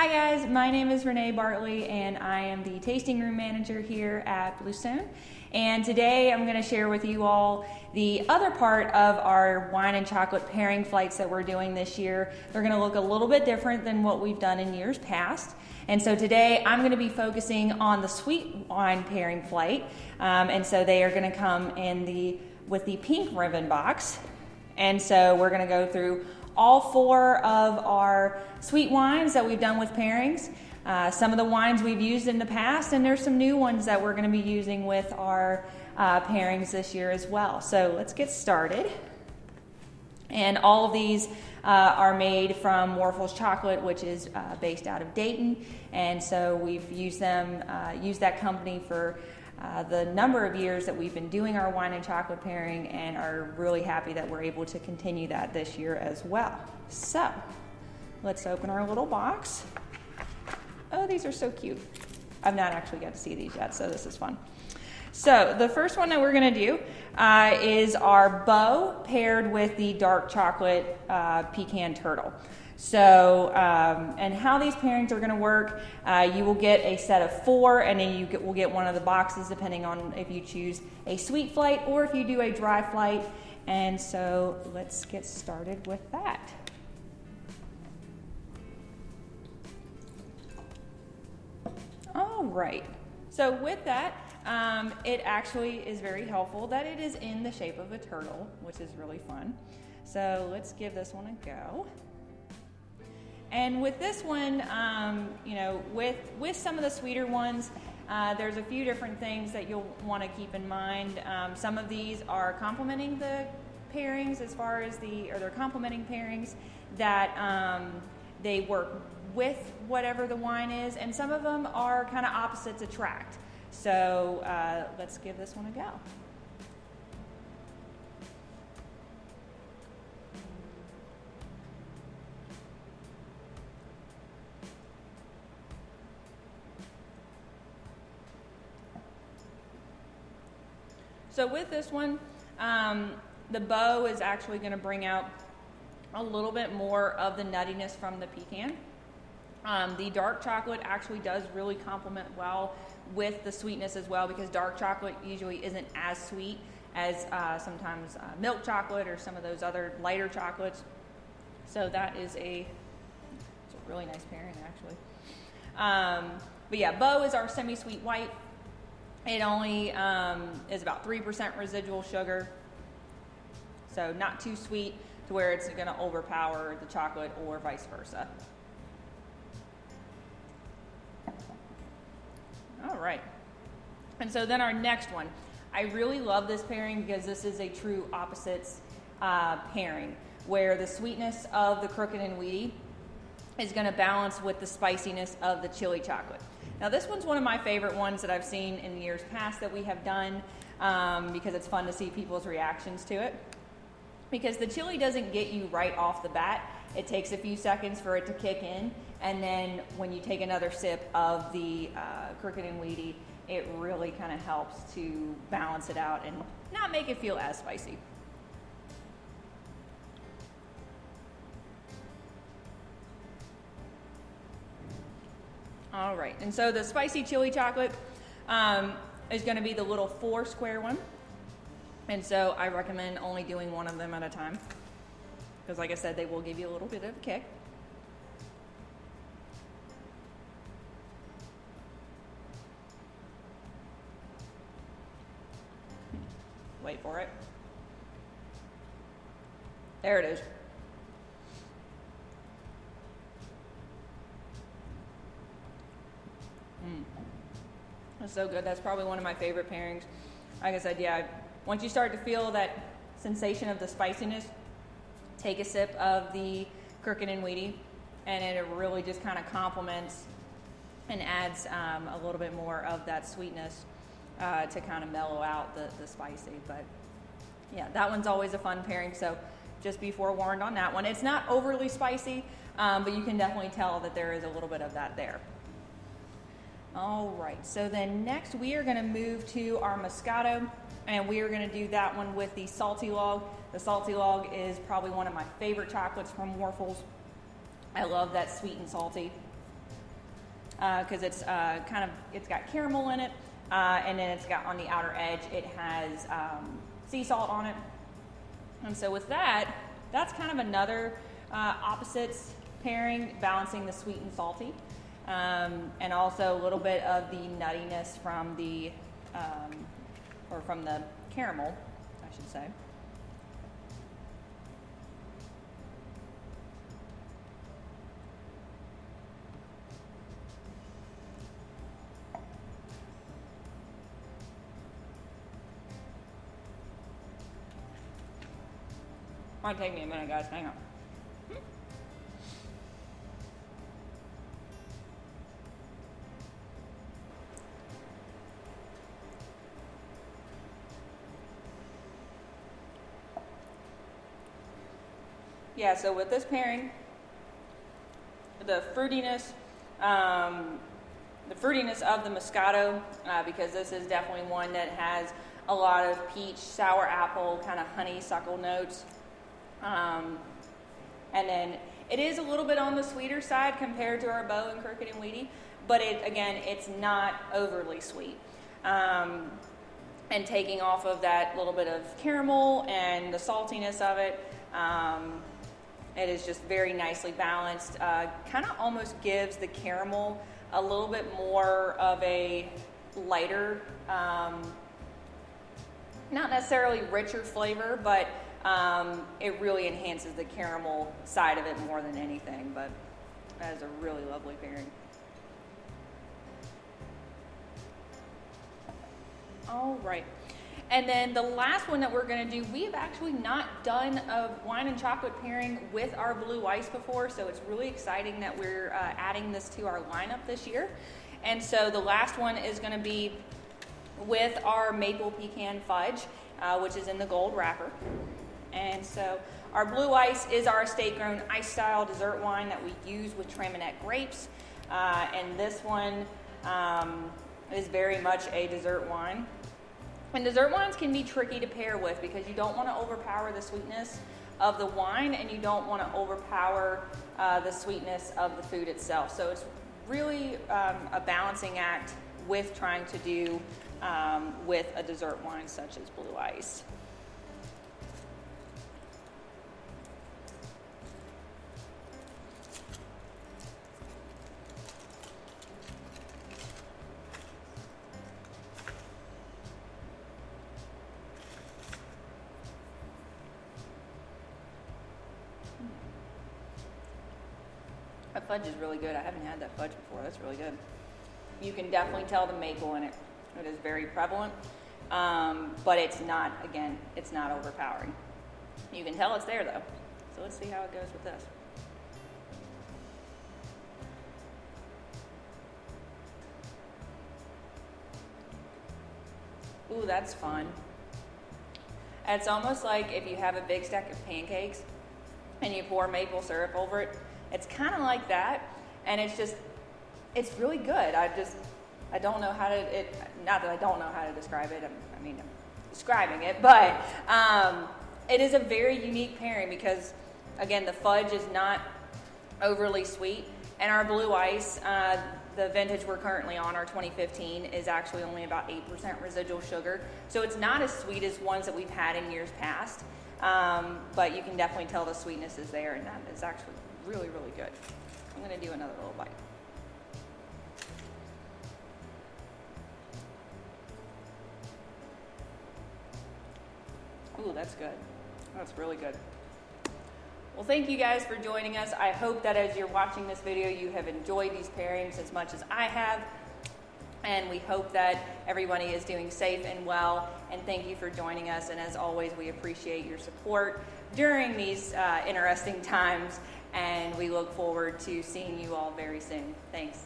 Hi guys, my name is Raneé Bartley and I am the tasting room manager here at Bluestone. And today I'm going to share with you all the other part of our wine and chocolate pairing flights that we're doing this year. They're going to look a little bit different than what we've done in years past. And so today I'm going to be focusing on the sweet wine pairing flight. And so they are going to come in with the pink ribbon box. And so we're going to go through all four of our sweet wines that we've done with pairings. Some of the wines we've used in the past, and there's some new ones that we're going to be using with our pairings this year as well. So let's get started. And all of these are made from Warfel's Chocolate, which is based out of Dayton. And so we've used that company for the number of years that we've been doing our wine and chocolate pairing, and are really happy that we're able to continue that this year as well. So let's open our little box. Oh, these are so cute. I've not actually got to see these yet, so this is fun. So the first one that we're going to do is our Beau paired with the dark chocolate pecan turtle. So, and how these pairings are going to work, you will get a set of 4, and then you will get one of the boxes depending on if you choose a sweet flight or if you do a dry flight. And so let's get started with that. All right. So with that, it actually is very helpful that it is in the shape of a turtle, which is really fun. So let's give this one a go. And with this one, with some of the sweeter ones, there's a few different things that you'll want to keep in mind. Some of these are complementing the pairings they're complementing pairings that they work with whatever the wine is, and some of them are kind of opposites attract. So let's give this one a go. So with this one, the Beau is actually going to bring out a little bit more of the nuttiness from the pecan. The dark chocolate actually does really complement well with the sweetness as well, because dark chocolate usually isn't as sweet as sometimes milk chocolate or some of those other lighter chocolates. So that is it's a really nice pairing actually. But yeah, Beau is our semi-sweet white. It only is about 3% residual sugar, so not too sweet to where it's going to overpower the chocolate or vice versa. All right, and so then our next one. I really love this pairing because this is a true opposites pairing, where the sweetness of the Crooked and Weedy is going to balance with the spiciness of the chili chocolate. Now this one's one of my favorite ones that I've seen in years past that we have done, because it's fun to see people's reactions to it. Because the chili doesn't get you right off the bat. It takes a few seconds for it to kick in, and then when you take another sip of the Crooked and Weedy, it really kind of helps to balance it out and not make it feel as spicy. All right, and so the spicy chili chocolate is going to be the little 4 square one. And so I recommend only doing one of them at a time, because like I said, they will give you a little bit of a kick. Wait for it. There it is. That's so good. That's probably one of my favorite pairings. Like I said, yeah, once you start to feel that sensation of the spiciness, take a sip of the Crooked and Weedy, and it really just kind of complements and adds a little bit more of that sweetness to kind of mellow out the spicy. But yeah, that one's always a fun pairing, so just be forewarned on that one. It's not overly spicy, but you can definitely tell that there is a little bit of that there. All right, so then next we are going to move to our Moscato, and we are going to do that one with the Salty Log. The Salty Log is probably one of my favorite chocolates from Warfel's. I love that sweet and salty. because it's it's got caramel in it, and then it's got on the outer edge, it has sea salt on it. And so with that, that's kind of another opposites pairing, balancing the sweet and salty, and also a little bit of the nuttiness from the caramel, I should say. Might take me a minute, guys. Hang on. Yeah, so with this pairing, the fruitiness of the Moscato, because this is definitely one that has a lot of peach, sour apple, kind of honeysuckle notes. And then it is a little bit on the sweeter side compared to our Beau and Crooked and Weedy, but it's not overly sweet. And taking off of that little bit of caramel and the saltiness of it, it is just very nicely balanced. Kind of almost gives the caramel a little bit more of a lighter, not necessarily richer flavor, but it really enhances the caramel side of it more than anything. But that is a really lovely pairing. All right. And then the last one that we're going to do, we've actually not done a wine and chocolate pairing with our blue ice before, so it's really exciting that we're adding this to our lineup this year. And so the last one is going to be with our maple pecan fudge, which is in the gold wrapper. And so our blue ice is our estate-grown ice-style dessert wine that we use with Traminette grapes. And this one is very much a dessert wine. And dessert wines can be tricky to pair with because you don't want to overpower the sweetness of the wine and you don't want to overpower the sweetness of the food itself. So it's really a balancing act with trying to do with a dessert wine such as blue ice. That fudge is really good. I haven't had that fudge before. That's really good. You can definitely tell the maple in it. It is very prevalent, but it's not, again, it's not overpowering. You can tell it's there though. So let's see how it goes with this. Ooh, that's fun. It's almost like if you have a big stack of pancakes and you pour maple syrup over it. It's kind of like that, and it's really good. I don't know how to, not that I don't know how to describe it, I'm describing it, but it is a very unique pairing because, again, the fudge is not overly sweet, and our blue ice, the vintage we're currently on, our 2015, is actually only about 8% residual sugar, so it's not as sweet as ones that we've had in years past, but you can definitely tell the sweetness is there, and that is actually really, really good. I'm going to do another little bite. Ooh, that's good. That's really good. Well, thank you guys for joining us. I hope that as you're watching this video, you have enjoyed these pairings as much as I have. And we hope that everybody is doing safe and well. And thank you for joining us. And as always, we appreciate your support during these interesting times. And we look forward to seeing you all very soon. Thanks.